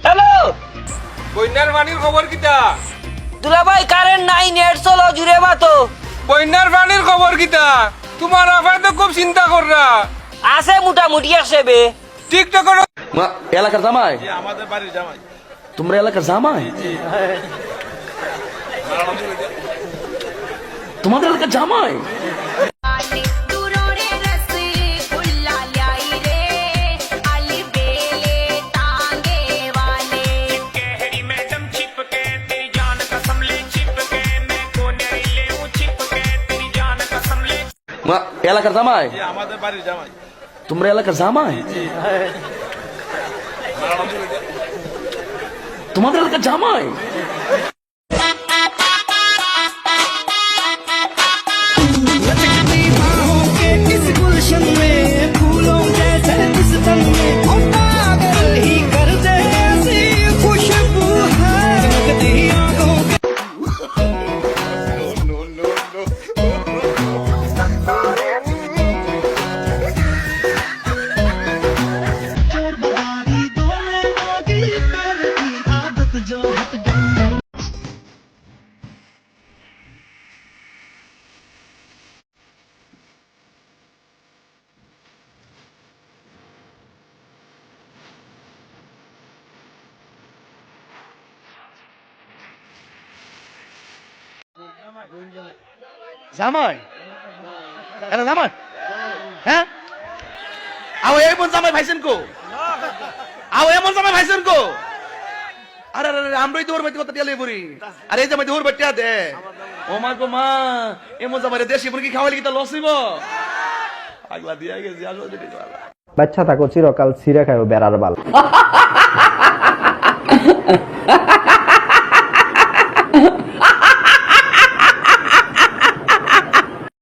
Hello বন্যার পানির খবর কিতা? দুলা ভাই কারেন্ট নাই, নেট চলো জুড়ে মাতো। বন্যার পানির খবর কিতা? তোমার আপায় তো খুব চিন্তা কররা। আছে মোটামুটি আছে বে। টিকটক এলাকার জামাই? আমাদের বাড়ির জামাই। তোমরা এলাকার জামাই? তোমাদের এলাকার জামাই? এলাকার জামাই? আমাদের বাড়ির জামাই। তোমরা এলাকার জামাই? তোমাদের এলাকার জামাই? জামাই? এটা জামাই? হ্যাঁ? আও এমন জামাই ভাইছেন কো? আও এমন জামাই ভাইছেন কো? আরে আরে আমরাই তো ওর বাড়িতে কথা টিয়া লেবুরি। আরে এই জামাই তো ওর বাড়িতে দে। ও মা গো মা, এমন জামাই দেশি মুরগি খাওয়ালি কি তা লস হইব? আগলা দিয়া গেছি আসলে দিতে পারলা। বাচ্চা থাকো চিরকাল ছিঁড়ে খাইও বেড়ার বাল।